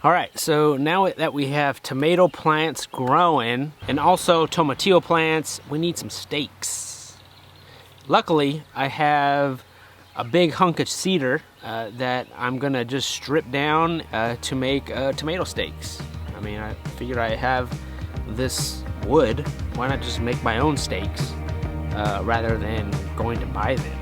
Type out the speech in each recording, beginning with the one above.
All right, so now that we have tomato plants growing and also tomatillo plants, we need some stakes. Luckily, I have a big hunk of cedar that I'm gonna just strip down to make tomato stakes. I mean, I figured I have this wood, why not just make my own stakes rather than going to buy them.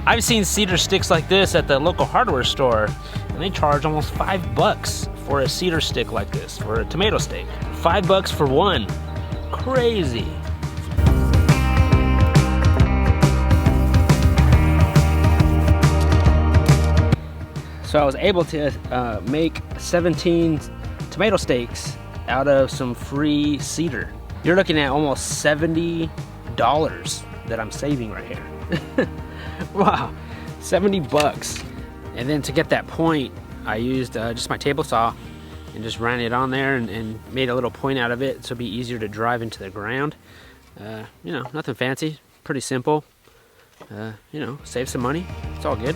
I've seen cedar sticks like this at the local hardware store, and they charge almost $5 for a cedar stick like this, for a tomato stake. $5 for one. Crazy. So I was able to make 17 tomato stakes out of some free cedar. You're looking at almost $70 that I'm saving right here. Wow, $70. And then to get that point, I used just my table saw and just ran it on there and made a little point out of it so it'd be easier to drive into the ground. You know, nothing fancy, pretty simple. You know, save some money, it's all good.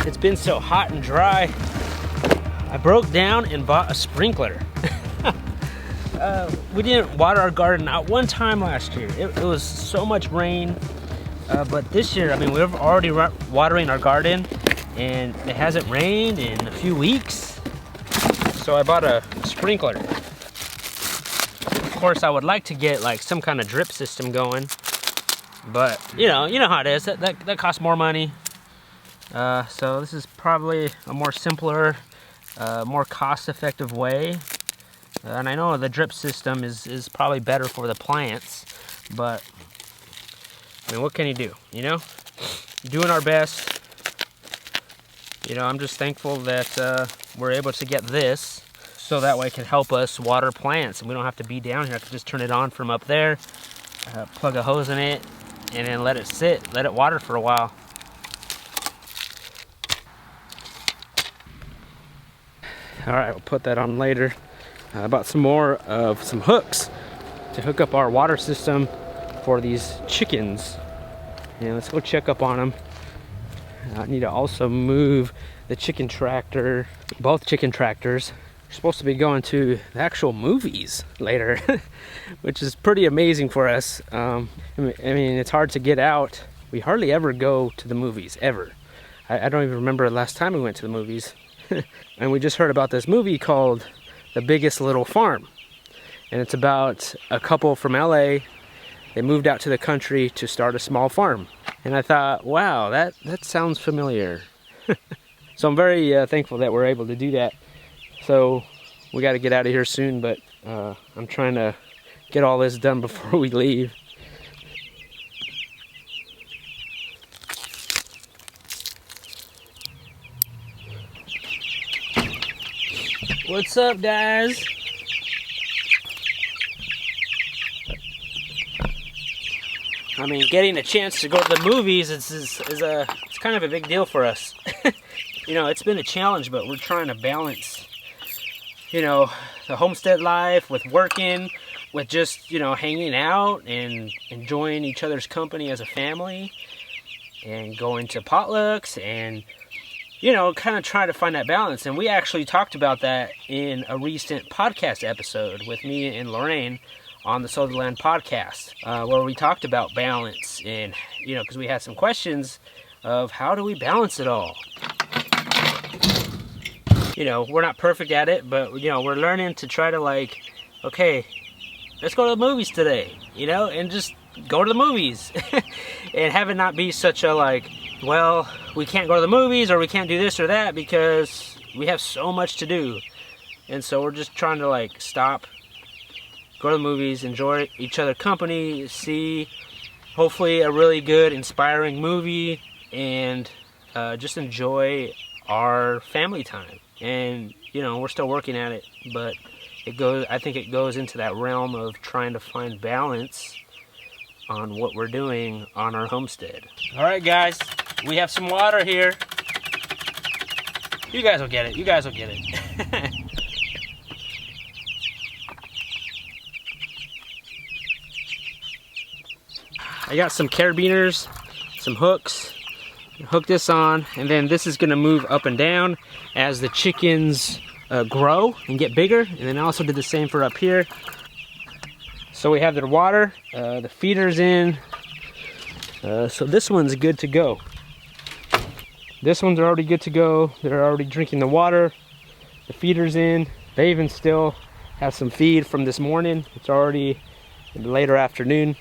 It's been so hot and dry, I broke down and bought a sprinkler. We didn't water our garden not one time last year. It was so much rain, but this year, I mean, we're already watering our garden and it hasn't rained in a few weeks. So I bought a sprinkler. Of course, I would like to get like some kind of drip system going, but you know how it is, that costs more money. So this is probably a more simpler, more cost-effective way. And I know the drip system is probably better for the plants, but I mean, what can you do, you know? Doing our best. You know, I'm just thankful that we're able to get this so that way it can help us water plants and we don't have to be down here. I can just turn it on from up there, plug a hose in it, and then let it sit, let it water for a while. All right, we'll put that on later. I bought some more of some hooks to hook up our water system for these chickens. And let's go check up on them. I need to also move the chicken tractor. Both chicken tractors are supposed to be going to the actual movies later, which is pretty amazing for us. I mean, it's hard to get out. We hardly ever go to the movies, ever. I don't even remember the last time we went to the movies. And we just heard about this movie called The Biggest Little Farm. And it's about a couple from LA. They moved out to the country to start a small farm. And I thought, wow, that sounds familiar. So I'm very thankful that we're able to do that. So we got to get out of here soon, but I'm trying to get all this done before we leave. What's up, guys? I mean, getting a chance to go to the movies is kind of a big deal for us. You know, it's been a challenge, but we're trying to balance, you know, the homestead life with working, with just, you know, hanging out and enjoying each other's company as a family, and going to potlucks and, you know, kind of try to find that balance. And we actually talked about that in a recent podcast episode with me and Lorraine on the Sowtheland podcast, where we talked about balance and, you know, because we had some questions of how do we balance it all. You know, we're not perfect at it, but, you know, we're learning to try to, like, okay, let's go to the movies today, you know, and just go to the movies and have it not be such a, like, well, we can't go to the movies or we can't do this or that because we have so much to do. And so we're just trying to, like, stop, go to the movies, enjoy each other's company, see hopefully a really good, inspiring movie, and just enjoy our family time. And, you know, we're still working at it, but I think it goes into that realm of trying to find balance on what we're doing on our homestead. All right, guys, we have some water here. You guys will get it. You guys will get it. I got some carabiners, some hooks. Hook this on, and then this is gonna move up and down as the chickens grow and get bigger. And then I also did the same for up here. So we have their water, the feeder's in. So this one's good to go. This one's already good to go. They're already drinking the water. The feeder's in. They even still have some feed from this morning. It's already later afternoon.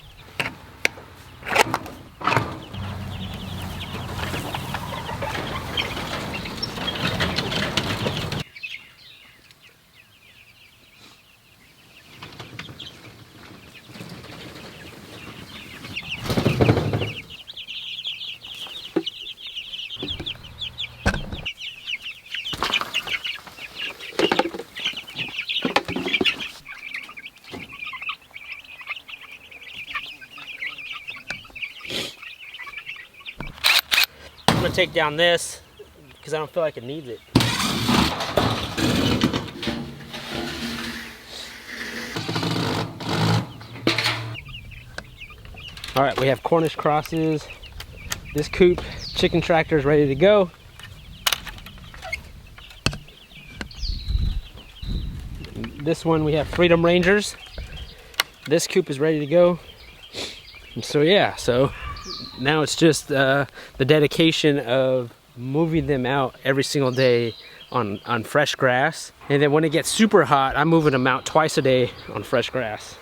I'm gonna take down this because I don't feel like it needs it. All right, we have Cornish crosses. This coop chicken tractor is ready to go. This one we have Freedom Rangers. This coop is ready to go. And so yeah, so now it's just the dedication of moving them out every single day on fresh grass. And then when it gets super hot, I'm moving them out twice a day on fresh grass.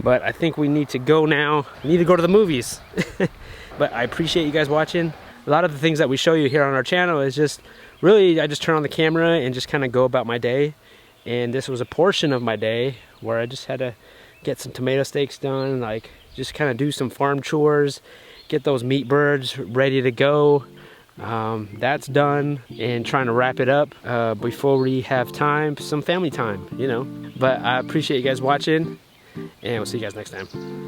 But I think we need to go now. We need to go to the movies. But I appreciate you guys watching. A lot of the things that we show you here on our channel is just really, I just turn on the camera and just kind of go about my day. And this was a portion of my day where I just had to get some tomato steaks done, like just kind of do some farm chores, get those meat birds ready to go. That's done, and trying to wrap it up before we have time, some family time, you know. But I appreciate you guys watching, and we'll see you guys next time.